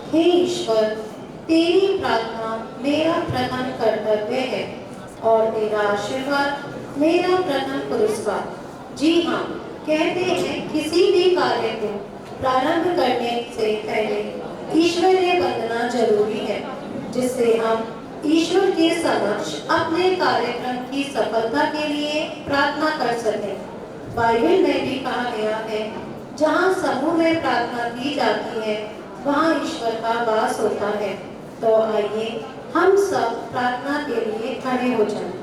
हे ईश्वर, तेरी प्रार्थना मेरा प्रथम कर्तव्य है और तेरा आशीर्वाद मेरा प्रथम पुरस्कार। जी हाँ, कहते हैं किसी भी कार्य को प्रारंभ करने से पहले ईश्वरीय वंदना जरूरी है, जिससे हम ईश्वर के समक्ष अपने कार्यक्रम की सफलता के लिए प्रार्थना कर सकें। बाइबल में भी कहा गया है, जहाँ समूह में प्रार्थना की जाती है वहाँ ईश्वर का वास होता है। तो आइए हम सब प्रार्थना के लिए खड़े हो जाएं।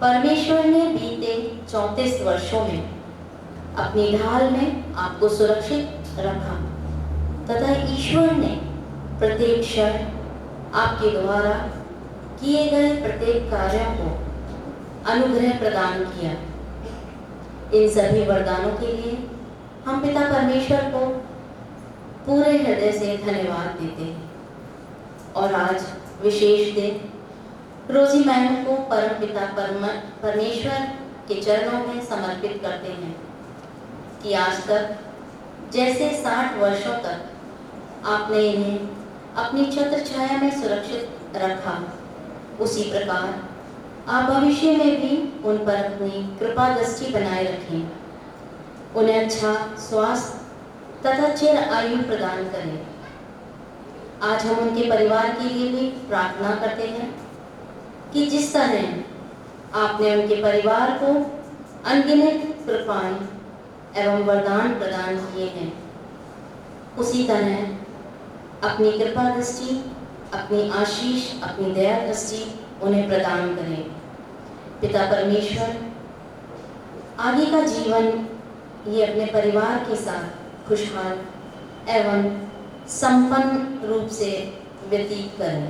परमेश्वर ने बीते 34 वर्षों में अपनी ढाल में आपको सुरक्षित रखा तथा ईश्वर ने प्रत्येक क्षण आपके द्वारा किए गए प्रत्येक कार्यों को अनुग्रह प्रदान किया। इन सभी वरदानों के लिए हम पिता परमेश्वर को पूरे हृदय से धन्यवाद देते हैं और आज विशेष दिन रोजी मैम को परम पिता परमेश्वर के चरणों में समर्पित करते हैं कि आज तक जैसे 60 वर्षों तक आपने इन्हें अपनी छत्र छाया में सुरक्षित रखा, उसी प्रकार आप भविष्य में भी उन पर अपनी कृपा दृष्टि बनाए रखें। उन्हें अच्छा स्वास्थ्य तथा चिर आयु प्रदान करें। आज हम उनके परिवार के लिए भी प्रार्थना करते हैं कि जिस तरह आपने उनके परिवार को अनगिनत कृपाएं एवं वरदान प्रदान किए हैं, उसी तरह अपनी कृपा दृष्टि, अपनी आशीष, अपनी दया दृष्टि उन्हें प्रदान करें। पिता परमेश्वर आगे का जीवन ये अपने परिवार के साथ खुशहाल एवं संपन्न रूप से व्यतीत करें।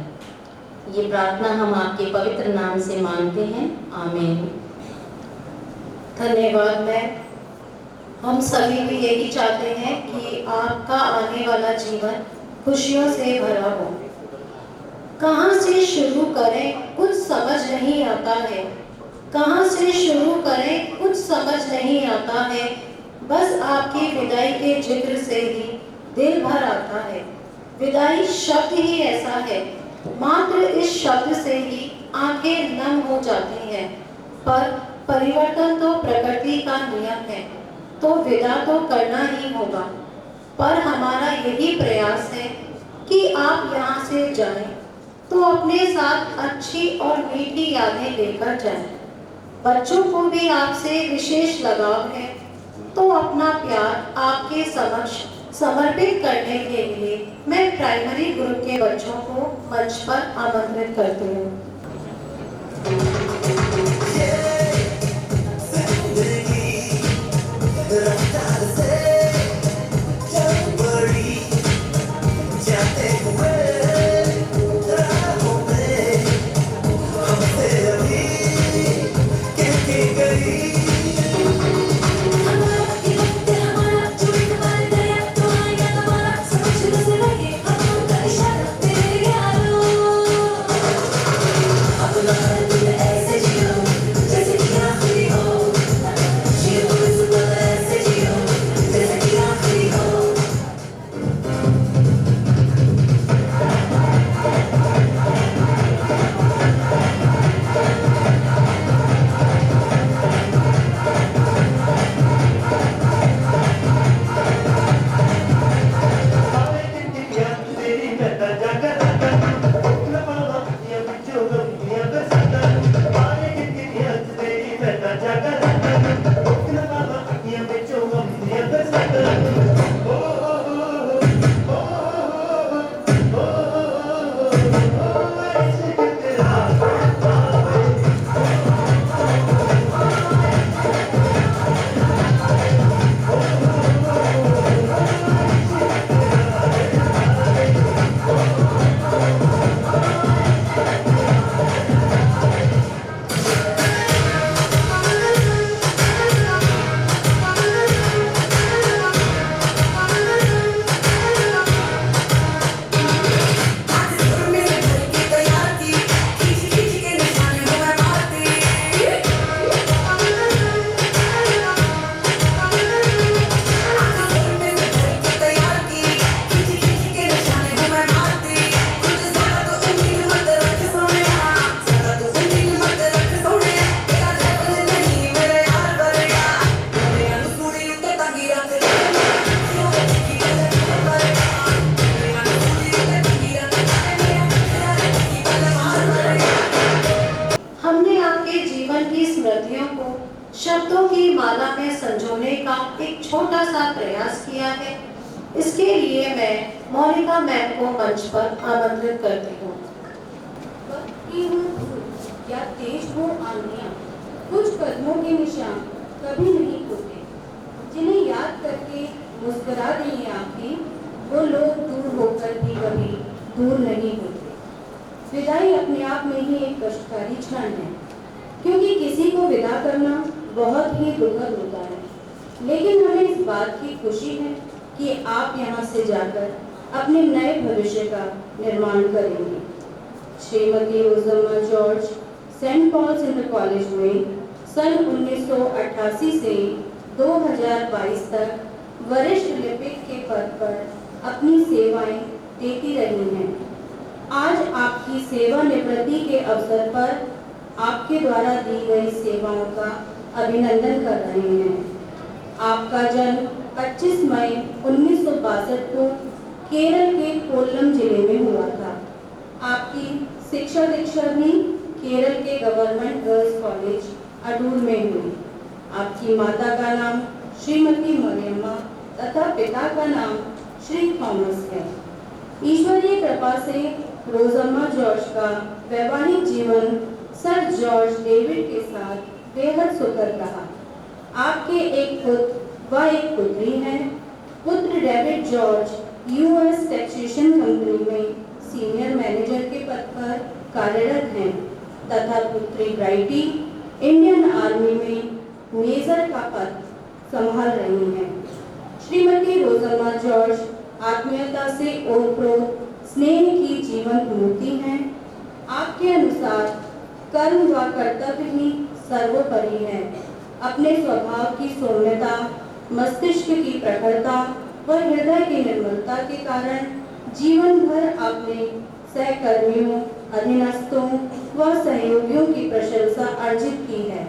ये प्रार्थना हम आपके पवित्र नाम से मांगते हैं, आमीन। धन्यवाद मैम। हम सभी भी यही चाहते हैं कि आपका आने वाला जीवन खुशियों से भरा हो। कहाँ से शुरू करें कुछ समझ नहीं आता है, कहाँ से शुरू करें कुछ समझ नहीं आता है। बस आपकी विदाई के जिक्र से ही दिल भर आता है। विदाई शब्द ही ऐसा है, मात्र इस शब्द से ही आंखें नम हो जाती हैं। पर परिवर्तन तो प्रकृति का नियम है, तो विदा तो करना ही होगा। पर हमारा यही प्रयास है कि आप यहाँ से जाएं तो अपने साथ अच्छी और मीठी यादें लेकर जाएं। बच्चों को भी आपसे विशेष लगाव है, तो अपना प्यार आपके समक्ष समर्पित करने के लिए मैं प्राइमरी ग्रुप के बच्चों को मंच पर आमंत्रित करती हूँ। शब्दों की माला में संजोने का एक छोटा सा प्रयास किया है। इसके लिए मैं मोनिका मैम को मंच पर आमंत्रित करती हूँ। वक्त की वो धूप या तेज वो आंधियाँ कुछ कदमों के निशान कभी नहीं होते, जिन्हें याद करके मुस्कुरा देंगे आंखें, वो लोग दूर होकर भी कभी दूर नहीं होते। विदाई अपने आप में ही एक कष्टकारी क्षण है, क्योंकि किसी को विदा करना बहुत ही दुखद होता है, लेकिन हमें इस बात की खुशी है कि आप यहाँ से जाकर अपने नए भविष्य का निर्माण करेंगे। श्रीमती Rosamma George Saint Paul's inter college में सन 1988 से 2022 तक वरिष्ठ लिपिक के पद पर अपनी सेवाएं देती रही हैं। आज आपकी सेवानिवृत्ति के अवसर पर आपके द्वारा दी गई सेवाओं का अभिनंदन कर रहे हैं। आपका जन्म 25 मई 1962 को केरल के कोल्लम जिले में हुआ था। आपकी शिक्षा दीक्षा भी केरल के गवर्नमेंट गर्ल्स कॉलेज अडूर में हुई। आपकी माता का नाम श्रीमती मरियम्मा तथा पिता का नाम श्री थॉमस है। ईश्वरीय कृपा से रोजम्मा जॉर्ज का वैवाहिक जीवन सर जॉर्ज डेविड के साथ बेहद सुखद रहा। आपके एक पुत्र व एक पुत्री है। पुत्र David George US taxation company में सीनियर मैनेजर के पद पर कार्यरत हैं तथा पुत्री ब्राइटी इंडियन आर्मी में मेजर का पद संभाल रही हैं। श्रीमती रोजम्मा जॉर्ज आत्मीयता से ओतप्रोत स्नेह की जीवंत मूर्ति हैं। आपके अनुसार कर्म व कर्तव्य ही सर्वोपरि है। अपने स्वभाव की सौम्यता, मस्तिष्क की प्रखरता व हृदय की निर्मलता के कारण जीवन भर आपने सहकर्मियों, अधीनस्थों व सहयोगियों की प्रशंसा अर्जित की है।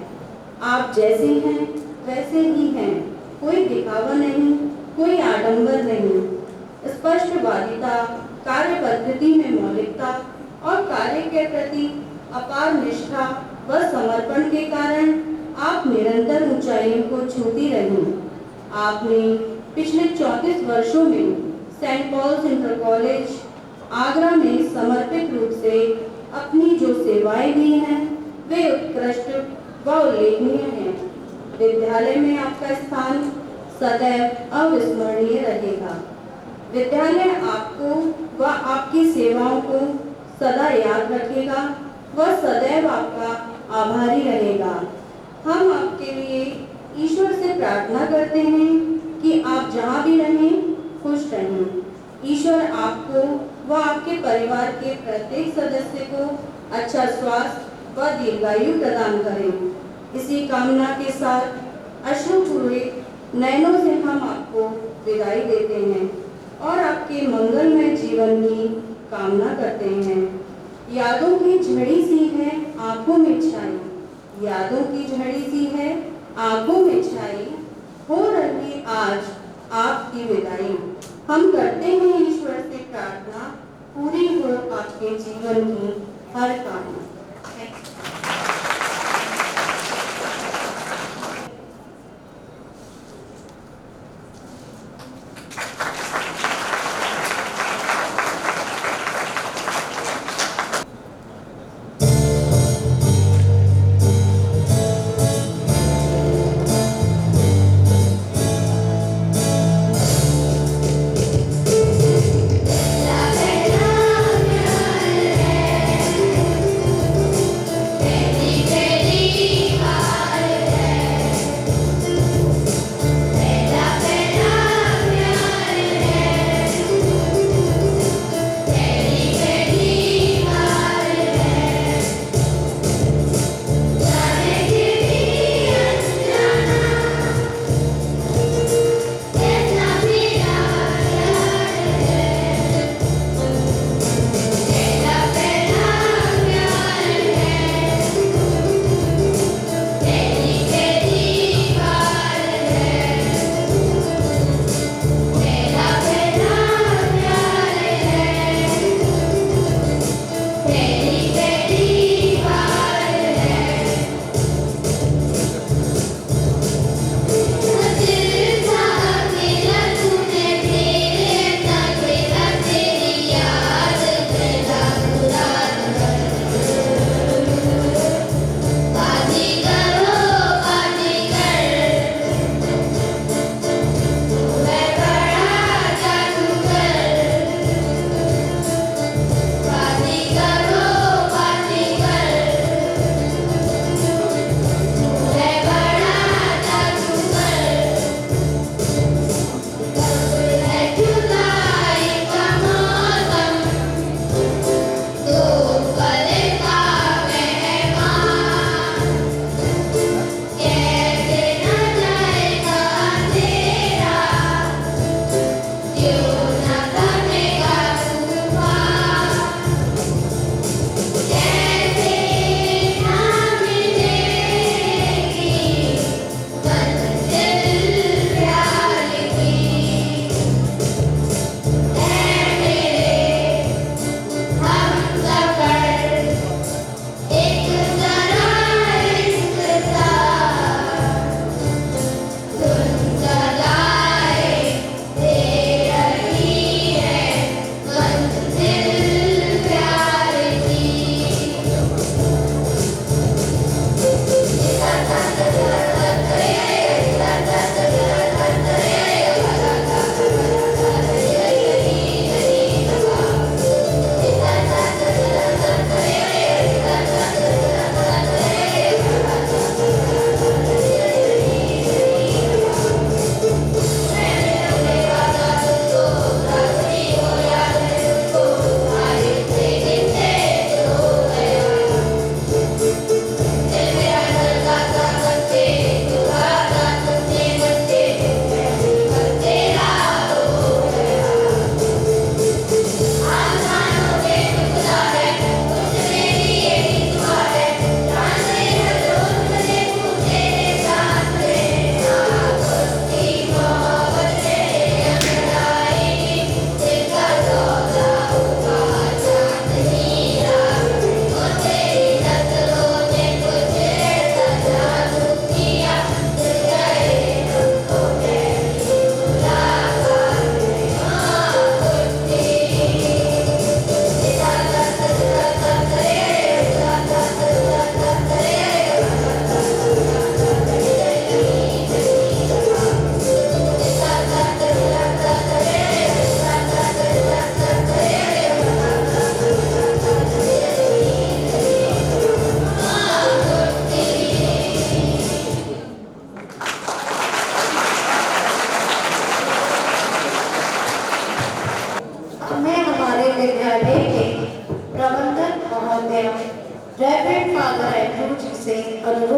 आप जैसे हैं वैसे ही हैं, कोई दिखावा नहीं, कोई आडंबर नहीं। स्पष्टवादिता, कार्य पद्धति में मौलिकता और कार्य के प्रति अपार निष्ठा व समर्पण के कारण आप निरंतर ऊंचाइयों को छूती रहीं। आपने पिछले 34 वर्षों में Saint Paul's inter college Agra में समर्पित रूप से अपनी जो सेवाएं दी हैं वे उत्कृष्ट व उल्लेखनीय हैं। विद्यालय में आपका स्थान सदैव अविस्मरणीय रहेगा। विद्यालय आपको व आपकी सेवाओं को सदा याद रखेगा व सदैव आपका आभारी रहेगा। हम आपके लिए ईश्वर से प्रार्थना करते हैं कि आप जहाँ भी रहें खुश रहें। ईश्वर आपको व आपके परिवार के प्रत्येक सदस्य को अच्छा स्वास्थ्य व दीर्घायु प्रदान करें। इसी कामना के साथ अश्रु पूरे नयनों से हम आपको विदाई देते हैं और आपके मंगलमय जीवन की कामना करते हैं। यादों की झड़ी सी है आंखों में छाई, यादों की झड़ी सी है आंखों में छाई, हो रही आज आपकी विदाई। हम करते हैं ईश्वर से प्रार्थना, पूरी हो आपके जीवन की हर कामना।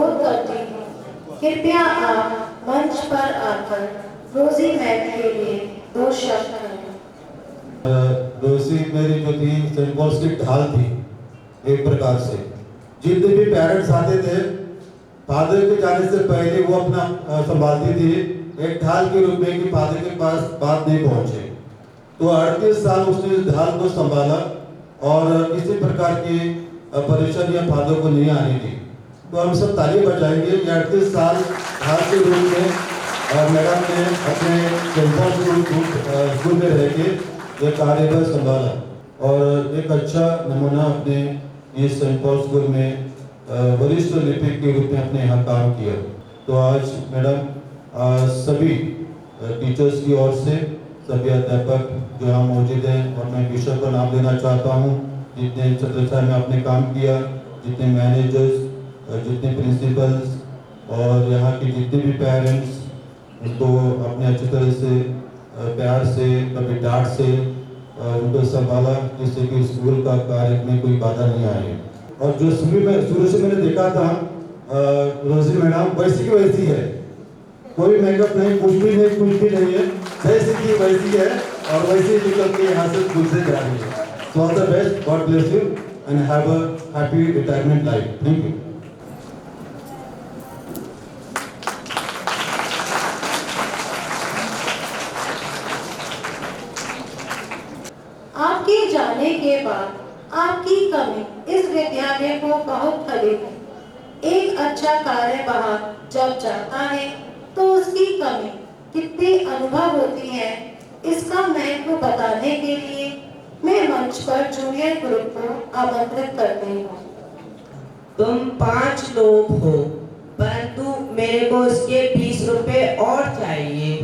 अनुरोध करती हूँ, कृपया आप मंच पर आकर रोजी मैम के लिए 2 शब्द कहें। रोजी मेरी जो थी सेंट पॉल्स की ढाल थी, एक प्रकार से जितने भी पेरेंट्स आते थे, फादर के जाने से पहले वो अपना संभालती थी, एक ढाल के रूप में कि फादर के पास बात नहीं पहुंचे। तो 38 साल उसने इस ढाल को संभाला और किसी प्रकार की परेशानियां फादर को नहीं आने दी। तो हम सब ताली बजाएंगे। ये 38 साल ढाल के रूप में मैडम ने अपने सेंट पॉल्स स्कूल में रह के ये कार्यभार संभाला और एक अच्छा नमूना अपने इस सेंट पॉल स्कूल में वरिष्ठ लिपिक के रूप में अपने यहाँ काम किया। तो आज मैडम सभी टीचर्स की ओर से सभी अध्यापक जो यहाँ मौजूद हैं और मैं विषय का नाम लेना चाहता हूँ, जितने छत्रछाया में आपने काम किया, जितने मैनेजर्स, जितने प्रिंसिपल्स और यहाँ के जितने भी पेरेंट्स, उनको अपने अच्छी तरह से प्यार से, कभी डांट से उनको संभाला, जिससे कि स्कूल का कार्य में कोई बाधा नहीं आई। और जो शुरू से मैंने देखा था रोजी मैडम वैसी की वैसी है, कोई मेकअप नहीं, कुछ भी नहीं है, जैसी की वैसी है और वैसे ही निकल के यहाँ से स्कूल से जा रही है। So all the best, God bless you and have a happy retirement life. Thank you. आपके जाने के बाद आपकी कमी इस विद्यालय को बहुत खलेगी। एक अच्छा कार्यवाहक जब जाता है तो उसकी कमी कितनी अनुभव होती है, इसका महत्व बताने के लिए मैं मंच पर जूनियर ग्रुप को आमंत्रित करती हूँ। तुम 5 लोग हो, परंतु मेरे को इसके 20 रुपए और चाहिए।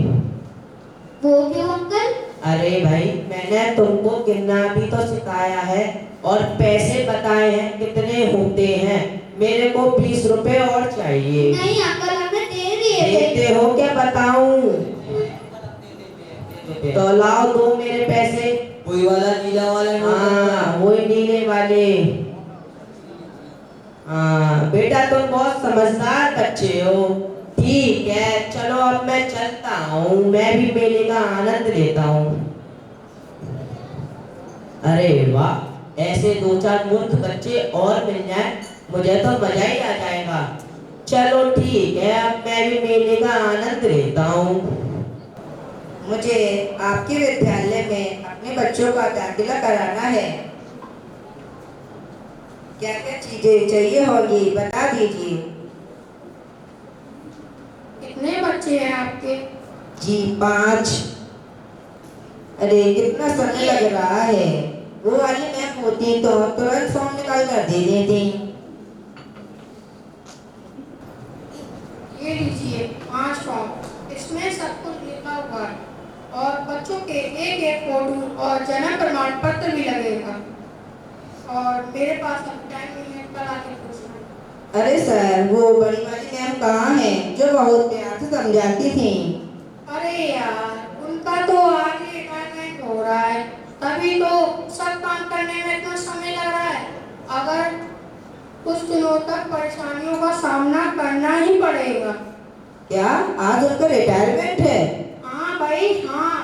वो क्यों अंकल? अरे भाई, मैंने तुमको गिनना भी तो सिखाया है और पैसे बताए हैं कितने होते हैं। मेरे को 20 रुपए और चाहिए। नहीं अंकल, हमने दे दिए थे। देते हो क्या बताऊं? तो लाओ, दो मेरे पैसे। कोई वाला नीला वाला? हाँ, वही नीले वाले। हाँ बेटा, तुम बहुत समझदार बच्चे हो। ठीक है, चलो अब मैं चलता हूँ, मैं भी मेले का आनंद लेता हूँ। अरे वाह, ऐसे 2-4 मूर्ख बच्चे और मिल जाएं, मुझे तो मजा ही आ जाएगा। चलो ठीक है, अब मैं भी मेले का आनंद लेता हूँ। मुझे आपके विद्यालय में अपने बच्चों का दाखिला कराना है। क्या क्या चीजें चाहिए होगी बता दीजिए। कितने बच्चे हैं आपके? जी 5। अरे कितना समय लग रहा है। वो वाली मैम होती तो तुरंत फॉर्म निकाल कर दे देती। ये लीजिए 5 फॉर्म, इसमें सब कुछ लिखा हुआ है और बच्चों के एक फोटो और जन्म प्रमाण पत्र भी लगेगा। और मेरे पास अब टाइम नहीं है, कल आके पूछना। अरे सर, वो बड़ी वाली मैम कहाँ है जो बहुत प्यार से समझाती थी? अरे यार, उनका तो आगे रिटायरमेंट हो रहा है, तभी तो सब काम करने में इतना समय लग रहा है। अगर कुछ दिनों तक परेशानियों का सामना करना ही पड़ेगा। क्या आज उनका रिटायरमेंट है? हाँ भाई हाँ,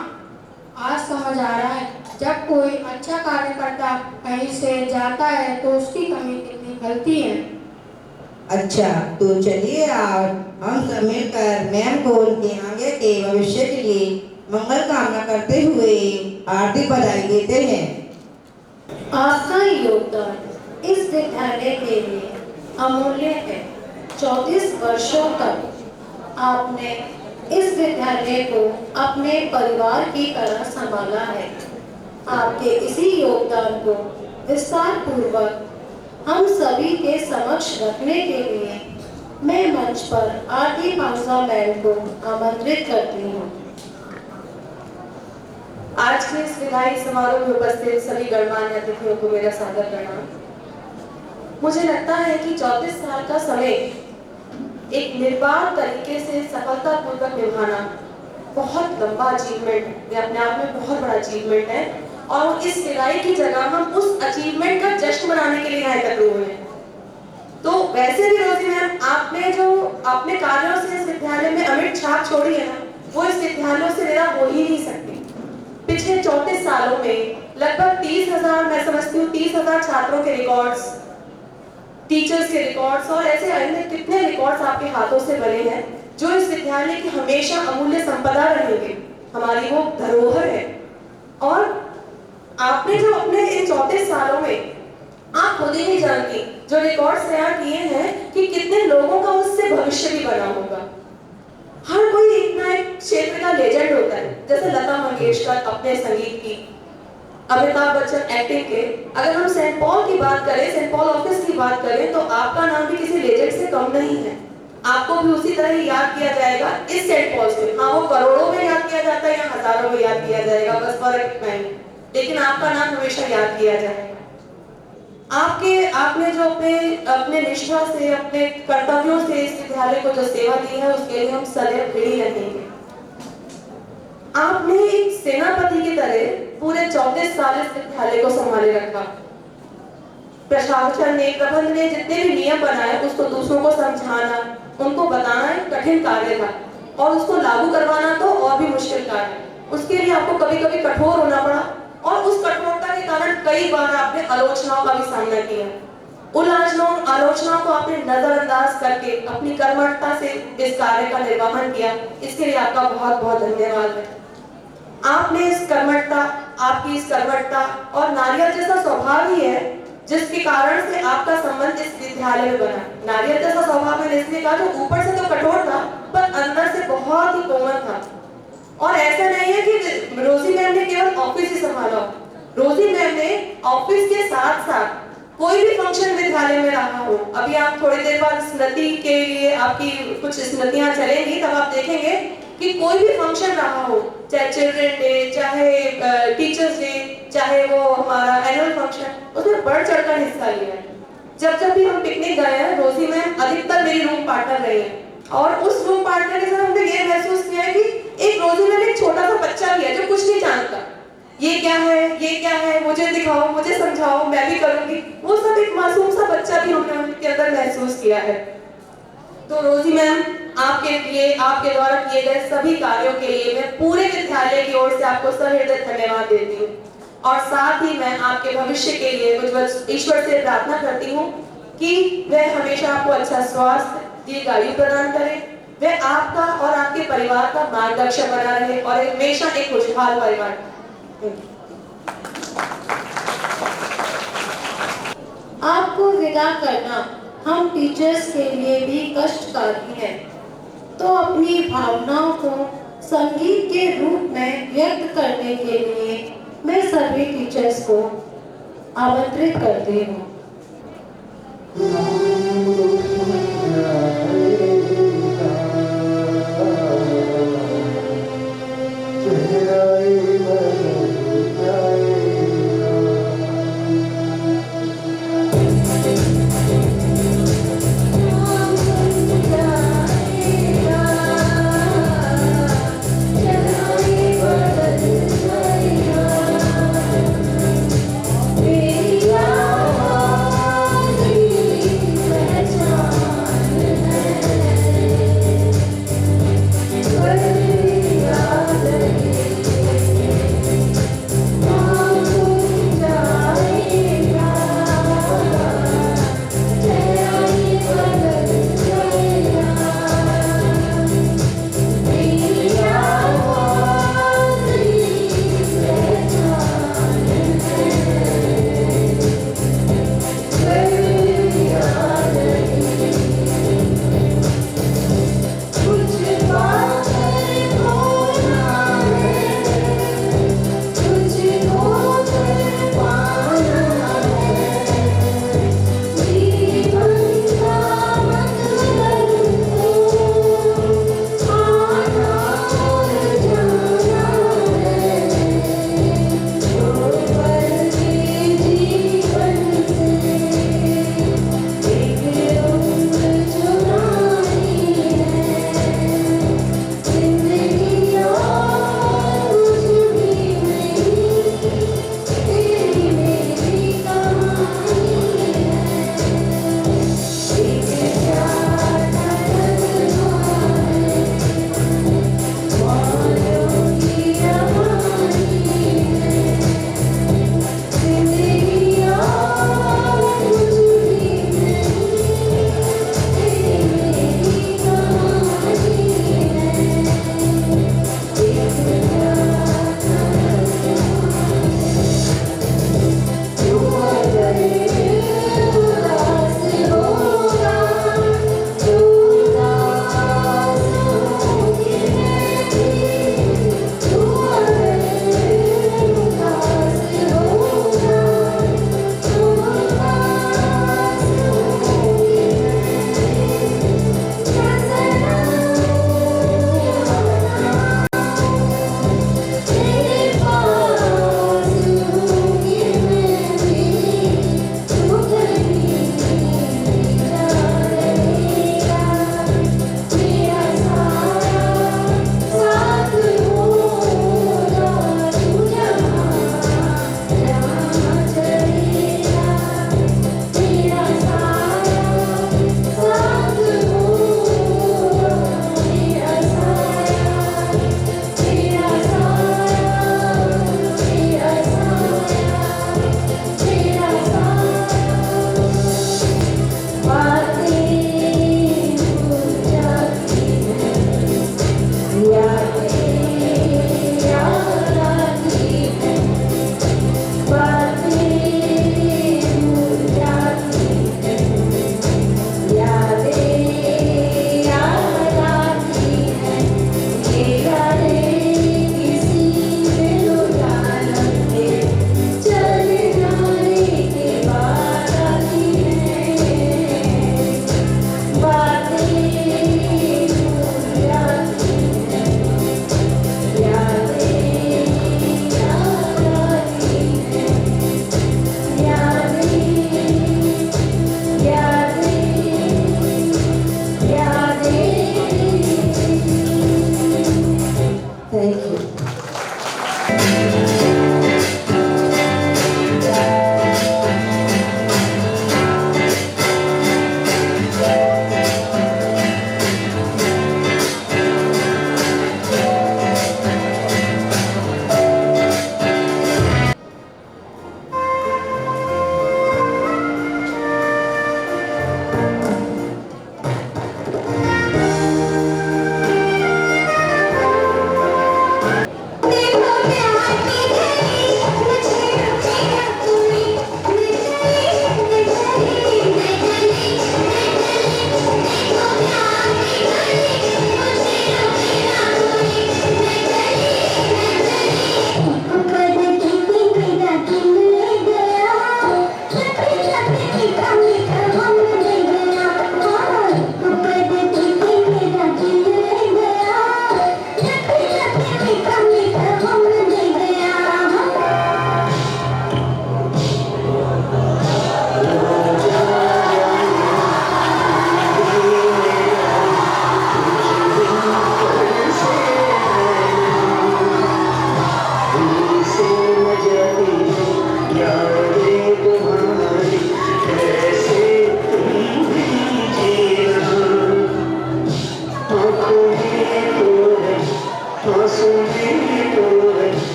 आज समझ आ रहा है। जब कोई अच्छा कार्यकर्ता कहीं से जाता है तो उसकी कमी कितनी खलती है। अच्छा, तो चलिए आप हम सब मिलकर मैम को उनके आगे के भविष्य के लिए मंगल कामना करते हुए आरती बधाई देते हैं। आपका योगदान इस विद्यालय के लिए अमूल्य है। 34 वर्षों तक आपने इस विद्यालय को अपने परिवार की तरह संभाला है। आपके इसी योगदान को विस्तार पूर्वक हम सभी के समक्ष रखने के लिए मैं मंच पर आरती पांसा मैम को आमंत्रित करती हूँ। आज के इस विदाई समारोह में उपस्थित सभी गणमान्य अतिथियों को मेरा सादर प्रणाम। मुझे लगता है कि 34 साल का समय एक निर्बाध तरीके से सफलतापूर्वक निभाना बहुत लंबा अचीवमेंट, ये अपने आप में बहुत बड़ा अचीवमेंट है और इस विदाई की जगह हम उस अचीवमेंट का जश्न मनाने के लिए यहाँ एकत्र हुए हैं। तो वैसे भी रोजी मैम, आपने जो अपने कार्यों से इस विद्यालय में अमिट छाप छोड़ी है ना, वो इस विद्यालयों से मेरा हो ही नहीं सकती। पिछले 34 सालों में लगभग 30,000, मैं समझती हूँ 30,000 छात्रों के रिकॉर्ड्स, टीचर्स के रिकॉर्ड्स और ऐसे अन्य कितने रिकॉर्ड्स आपके हाथों से बने हैं, जो इस विद्यालय की हमेशा अमूल्य संपदा रहेंगे, हमारी वो धरोहर है। और आपने जो अपने इन 34 सालों में, आप खुद ही नहीं जानती, जो रिकॉर्ड्स तैयार किए हैं कि कितने लोगों का उससे भविष्य भी बना होगा। हर कोई इतना एक क्षेत्र का लेजेंड होता है, जैसे लता मंगेशकर अपने संगीत की, अमिताभ बच्चन एक्टिंग के। अगर हम सेंट पॉल की बात करें, सेंट पॉल ऑफिस की बात करें, तो आपका नाम भी किसी लेजेंड से कम नहीं है। आपको भी उसी तरह ही याद किया जाएगा इस सेंट पॉल से। हाँ, वो करोड़ों में याद किया जाता है या हजारों में याद किया जाएगा, बस फर्क इतना ही, लेकिन आपका नाम हमेशा याद किया जाएगा। आपने जो अपने निष्ठा से, अपने कर्तव्यों से इस विद्यालय को जो सेवा दी है, उसके लिए हम सदैव ऋणी रहेंगे। आपने एक सेनापति की तरह पूरे 34 साल इस विद्यालय को संभाले रखा। प्रशासन ने, प्रबंध ने जितने भी नियम बनाए, उसको दूसरों को समझाना, उनको बताना एक कठिन कार्य था, और उसको लागू करवाना तो और भी मुश्किल कार्य। उसके लिए आपको कभी-कभी कठोर होना पड़ा, और उस कठोरता के कारण कई बार आपने आलोचनाओं का भी सामना किया। उन आलोचनाओं को आपने नजरअंदाज करके अपनी कर्मठता से इस कार्य का निर्वहन किया। इसके लिए आपका बहुत बहुत धन्यवाद है। आपने इस कर्मठता, आपकी इस कर्मठता और नारियल जैसा स्वभाव ही है जिसके कारण से आपका संबंध इस विद्यालय में बना। नारियल जैसा स्वभाव मैंने इसलिए कहा, जो ऊपर से तो कठोर था पर अंदर से बहुत ही कोमल था। और ऐसा नहीं है कि रोजी मैम ने केवल ऑफिस ही संभाला। रोजी मैम ने ऑफिस के साथ साथ कोई भी फंक्शन विद्यालय में रहा हो, अभी आप थोड़ी देर बाद स्मृति के लिए आपकी कुछ स्मृतियां चलेंगी, तब आप देखेंगे कि कोई भी फंक्शन रहा हो, चाहे चिल्ड्रन डे, चाहे टीचर्स डे, चाहे वो हमारा एनुअल फंक्शन, उसमें बढ़ चढ़कर हिस्सा लिया है। जब भी हम पिकनिक गए हैं, रोजी मैम अधिकतर मेरी रूम पार्टनर रही है, और उस रूम पार्टनर के साथ हमने ये महसूस किया है कि एक रोजी मैम एक छोटा सा बच्चा भी है जो कुछ नहीं जानता, ये क्या है, मुझे दिखाओ, मुझे समझाओ, मैं भी करूंगी, वो सब एक मासूम सा बच्चा भी हमने उनके अंदर महसूस किया है। तो रोजी मैम, आपके लिए, आपके द्वारा किए गए सभी कार्यों के लिए मैं पूरे विद्यालय की ओर से आपको सहृदय धन्यवाद देती हूँ, और साथ ही मैं आपके भविष्य के लिए मुझ ईश्वर से प्रार्थना करती हूँ कि वह हमेशा आपको अच्छा स्वास्थ्य, दीर्घायु प्रदान करे, वह आपका और आपके परिवार का मार्गदर्शक बना रहे, और हमेशा एक खुशहाल परिवार। आपको विदा करना हम टीचर्स के लिए भी कष्टकारी है, तो अपनी भावनाओं को संगीत के रूप में व्यक्त करने के लिए मैं सभी टीचर्स को आमंत्रित करती हूँ।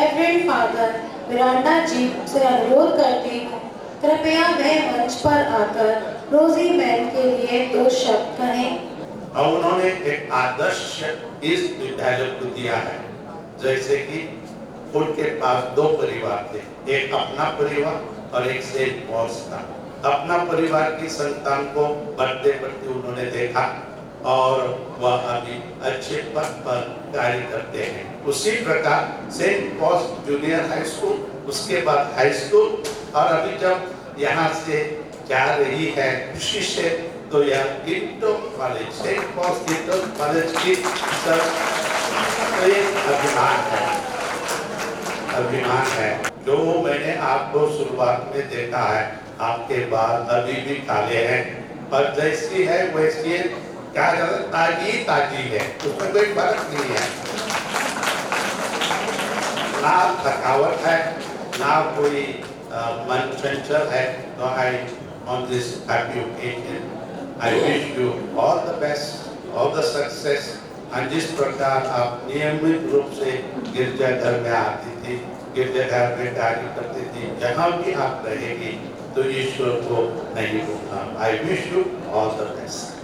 रेवरेंड फादर मिरांडा जी से अनुरोध करती हूँ, कृपया वह मंच पर आकर रोजी मैन के लिए 2 शब्द कहें। और उन्होंने एक आदर्श इस विद्यालय को दिया है, जैसे कि उनके पास 2 परिवार थे, एक अपना परिवार और एक सेंट पॉल्स का। अपना परिवार की संतान को बढ़ते बढ़ते उन्होंने देखा और वह अभी अच्छे पद पर कार्य करते हैं। उसी प्रकार Saint Paul's junior high school, उसके बाद हाई स्कूल, और अभी जब यहाँ से जा रही है खुशी से, तो यह inter college, Saint Paul's inter college की अभिमान है। जो मैंने आपको शुरुआत में देखा है, आपके बाल अभी भी काले हैं और जैसी है वैसी है, क्या ताजी ताजी है, उसमें कोई फर्क नहीं है। ना थकावट है, ना कोई मन चंचल है। तो आई on this happy occasion, I wish you all the best, all the success। और जिस प्रकार आप नियमित रूप से गिरजाघर में आती थी, गिरजाघर में कार्य करती थी, जहाँ भी आप रहेगी तो ईश्वर को नहीं भूलना। I wish you all the best।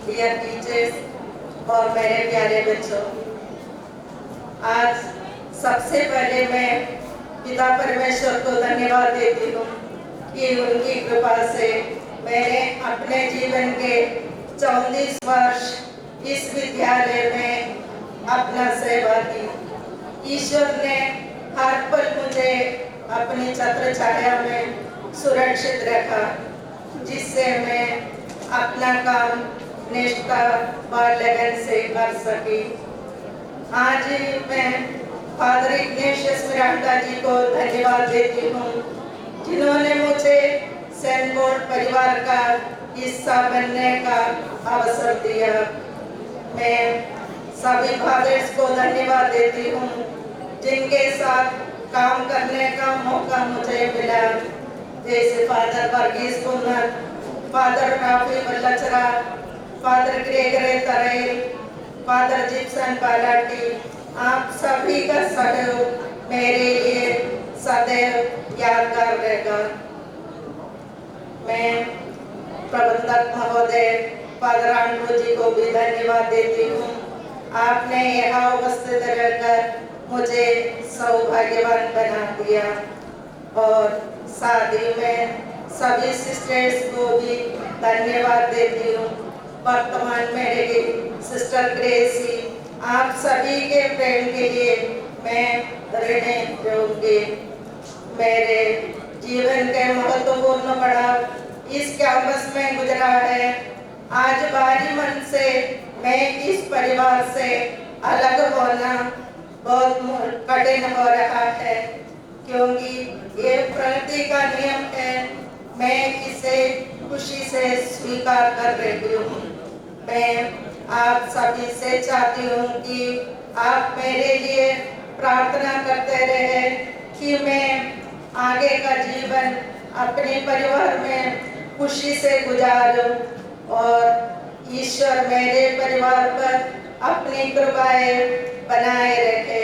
Dear teachers और मेरे प्यारे बच्चों, आज सबसे पहले मैं पिता परमेश्वर को धन्यवाद देती हूँ कि उनकी कृपा से मैंने अपने जीवन के 44 वर्ष इस विद्यालय में अपना सेवा की। ईश्वर ने हर पल मुझे अपनी छत्र छाया में सुरक्षित रखा, जिससे मैं अपना काम निष्ठा व लगन से कर सकी। आज मैं फादर इग्नेशियस मिरांडा जी को धन्यवाद देती हूँ, जिन्होंने मुझे सेंट पॉल परिवार का हिस्सा बनने का अवसर दिया। मैं सभी फादर्स को धन्यवाद देती हूँ, जिनके साथ काम करने का मौका मुझे मिला, जैसे father Varghese Kumar, father Rafi Vallachira, father Gregory Tharel, father Jipson Balati. आप सभी का सहयोग मेरे लिए सदैव यादगार रहेगा। मैं प्रबंधक महोदय फादर आंड्रू जी को भी धन्यवाद देती हूँ। आपने यहाँ उपस्थित रहकर मुझे सौभाग्यवान बना दिया, और साथ ही में सभी सिस्टर्स को भी धन्यवाद देती हूँ। वर्तमान मेरे सिस्टर ग्रेसी, आप सभी के प्रेम के लिए मैं ऋणी रहूंगी। मेरे जीवन के महत्वपूर्ण पड़ाव इस कैंपस में गुजरा है। आज भारी मन से मैं इस परिवार से अलग होना बहुत कठिन हो रहा है, क्योंकि ये प्रकृति का नियम है। मैं इसे खुशी से स्वीकार कर रही हूँ। मैं आप सभी से चाहती हूँ कि आप मेरे लिए प्रार्थना करते रहे कि मैं आगे का जीवन अपने परिवार में खुशी से गुजारूं और ईश्वर मेरे परिवार पर अपनी कृपाएं बनाए रखे।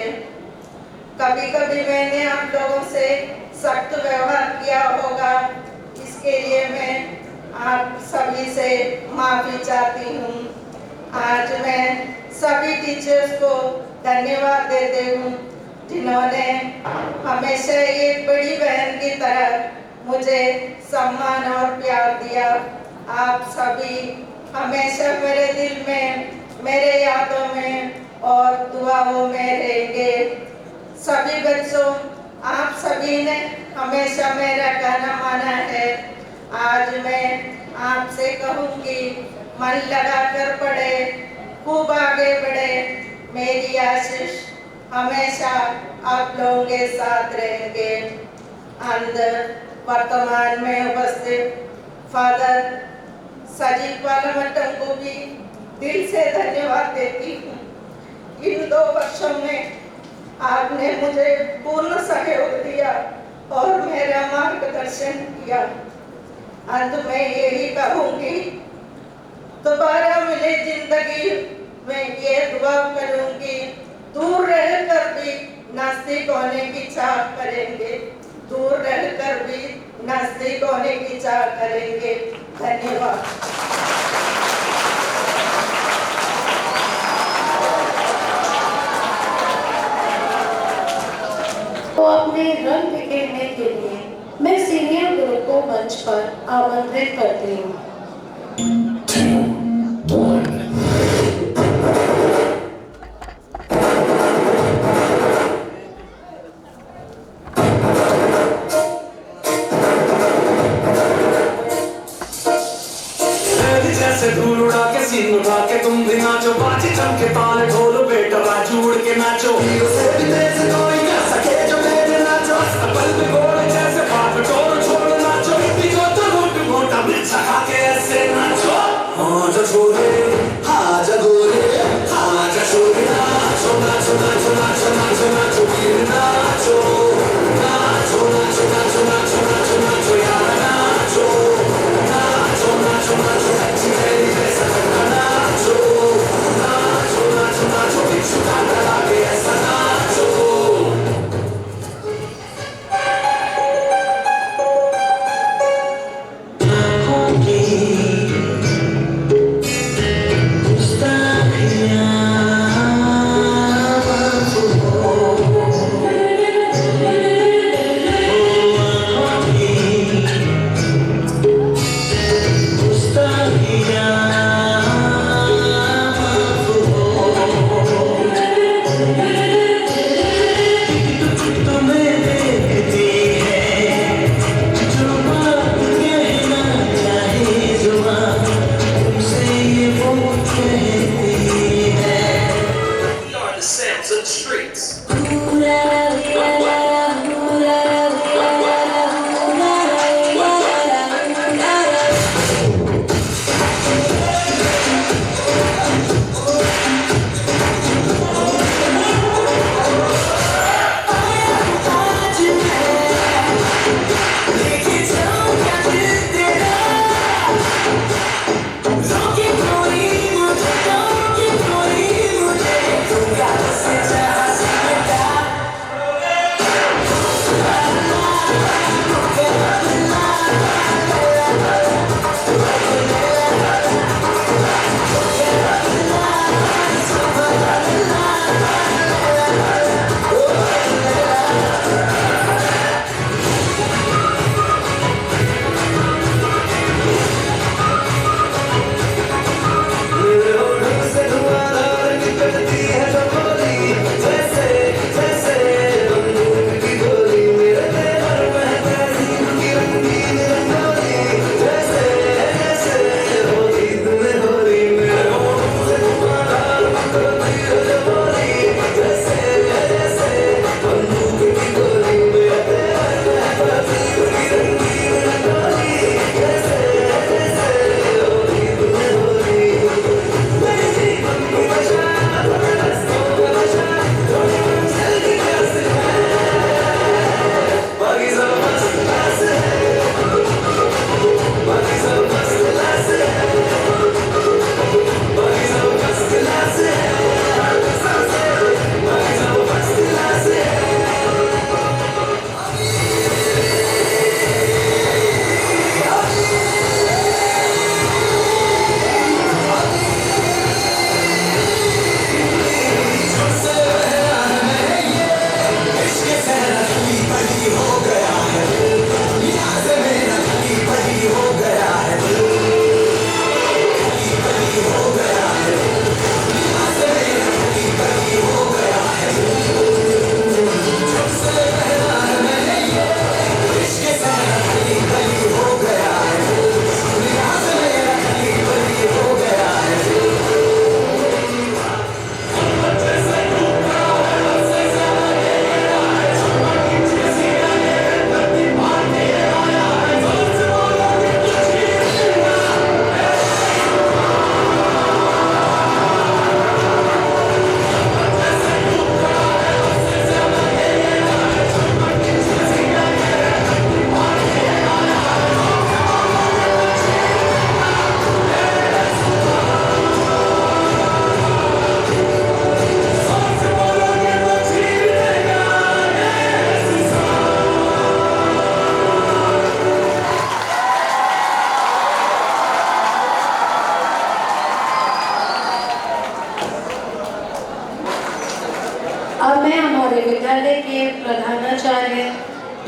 कभी कभी मैंने आप लोगों से सख्त व्यवहार किया होगा, इसके लिए मैं आप सभी से माफी चाहती हूँ। आज मैं सभी टीचर्स को धन्यवाद देती हूँ, जिन्होंने हमेशा एक बड़ी बहन की तरह मुझे सम्मान और प्यार दिया। आप सभी हमेशा मेरे दिल में, मेरे यादों में और दुआओं में रहेंगे। सभी बच्चों, आप सभी ने हमेशा मेरा कहना माना है। आज मैं आपसे कहूँगी, मन लगाकर पढ़े, खूब आगे बढ़े। मेरी आशीष हमेशा आप लोगों के साथ रहेंगे। अंदर वर्तमान में उपस्थित फादर सजीव पालमट्टम को भी दिल से धन्यवाद देती हूँ। इन 2 वर्षों में आपने मुझे पूर्ण सहयोग दिया और मेरा मार्गदर्शन किया। अंत में यही कहूँगी, दोबारा मिले जिंदगी में ये दुआ करूँगी, दूर रहकर भी नजदीक होने की चाह करेंगे, दूर रहकर भी नजदीक होने की चाह करेंगे। धन्यवाद। तो अपने रंग बिखेरने के लिए मैं सीनियर ग्रुप को मंच पर आमंत्रित करती हूँ। जैसे धूल उड़ा के सीन उठा के तुम भी नाचो, बाजी चमके ताल ढोल बेटा बाजू उड़ के नाचो। हीरो से भी तेज कोई कर सके जो मेरे नाचो, पल में गोल जैसे बात टोर छोड़ नाचो। पीछो तो घोट घोटा मिर्चा खा के ऐसे नाचो। हाँ जा छोरे, हाँ जा गोरे, हाँ जा छोरे, नाचो नाचो नाचो नाचो नाचो नाचो वीर नाचो, नाचो नाचो नाचो नाचो नाचो नाचो यार नाचो, नाचो नाचो नाचो अच्छी तेरी जैसा नाचो, नाचो नाचो नाचो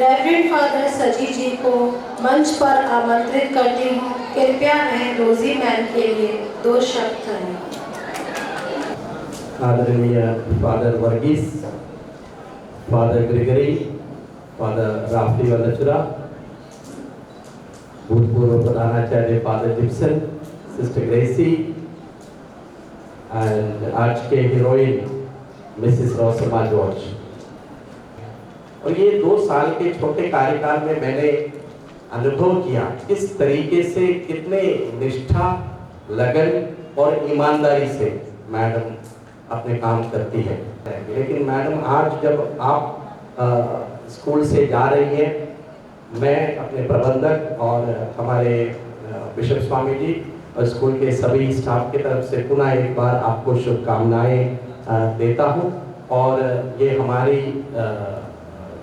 रेवरेंड फादर सजी जी को मंच पर आमंत्रित करती हूँ। कृपया वह रोजी मैम के लिए 2 शब्द करें। आदरणीय father Varghese, father Gregory, father Rafi Vallachura, भूतपूर्व प्रधानाचार्य father Jipson, sister Gracy and आज के हीरोइन मिसेस रोसमा जॉर्ज। और ये 2 साल के छोटे कार्यकाल में मैंने अनुभव किया किस तरीके से, कितने निष्ठा, लगन और ईमानदारी से मैडम अपने काम करती है। लेकिन मैडम आज जब आप स्कूल से जा रही हैं, मैं अपने प्रबंधक और हमारे बिशप स्वामी जी और स्कूल के सभी स्टाफ की तरफ से पुनः एक बार आपको शुभकामनाएं देता हूं। और ये हमारी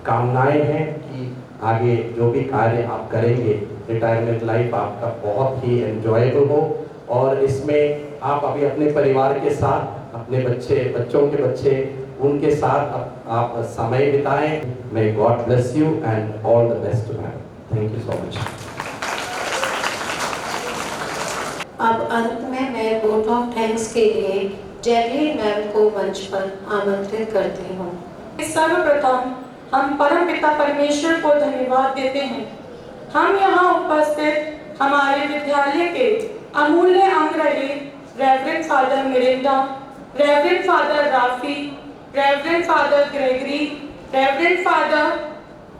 कामनाएं हैं कि आगे जो भी कार्य आप करेंगे, रिटायरमेंट लाइफ आपका बहुत ही एंजॉयबल हो और इसमें आप अभी अपने परिवार के साथ, अपने बच्चों के बच्चे, उनके साथ आप समय बिताएं। May God bless you and all the best ma'am. Thank you so much. अब अंत में मैं वोट ऑफ थैंक्स के लिए जैकलीन मैम को मंच पर आमंत्रित करती हूँ। सर्वप्रथम हम परमपिता परमेश्वर को धन्यवाद देते हैं। हम यहाँ उपस्थित हमारे विद्यालय के अमूल्य अंग रहे reverend father Miranda, reverend father Rafi, reverend father Gregory, reverend father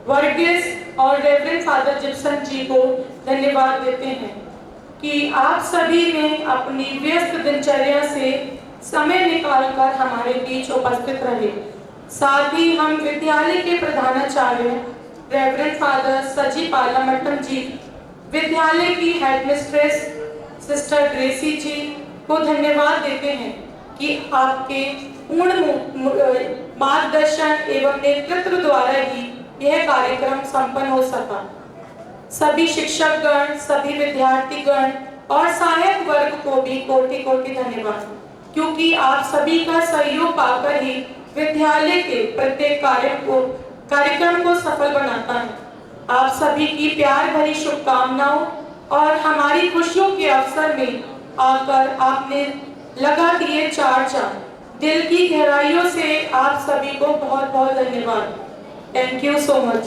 Varghese और रेवरेंड फादर जिप्सन जी को धन्यवाद देते हैं कि आप सभी ने अपनी व्यस्त दिनचर्या से समय निकालकर हमारे बीच उपस्थित रहे। साथ ही हम विद्यालय के प्रधानाचार्य रेवरेंड फादर सजी पालामट्टम जी, विद्यालय की हेडमिस्ट्रेस सिस्टर ग्रेसी जी को धन्यवाद देते हैं कि आपके पूर्ण मार्गदर्शन एवं नेतृत्व द्वारा ही यह कार्यक्रम संपन्न हो सका। सभी शिक्षकगण, सभी विद्यार्थीगण और सहायक वर्ग को भी कोटि कोटि धन्यवाद, क्योंकि आप सभी का सहयोग पाकर ही विद्यालय के प्रत्येक कार्यक्रम को सफल बनाता है। आप सभी की प्यार भरी शुभकामनाओं और हमारी खुशियों के अवसर में आकर आपने लगा दिए 4 चांद। दिल की गहराइयों से आप सभी को बहुत बहुत धन्यवाद। Thank you so much.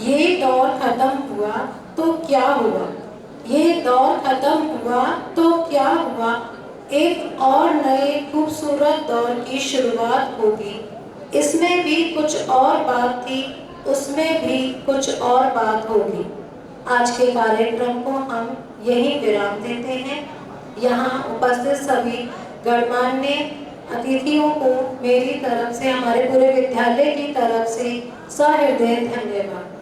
ये दौर खत्म हुआ तो क्या हुआ, ये दौर खत्म हुआ तो क्या हुआ, एक और नए खूबसूरत दौर की शुरुआत होगी। इसमें भी कुछ और बात थी, उसमें भी कुछ और बात होगी। आज के कार्यक्रम को हम यहीं विराम देते हैं। यहाँ उपस्थित सभी गणमान्य अतिथियों को मेरी तरफ से, हमारे पूरे विद्यालय की तरफ से सहृदय धन्यवाद।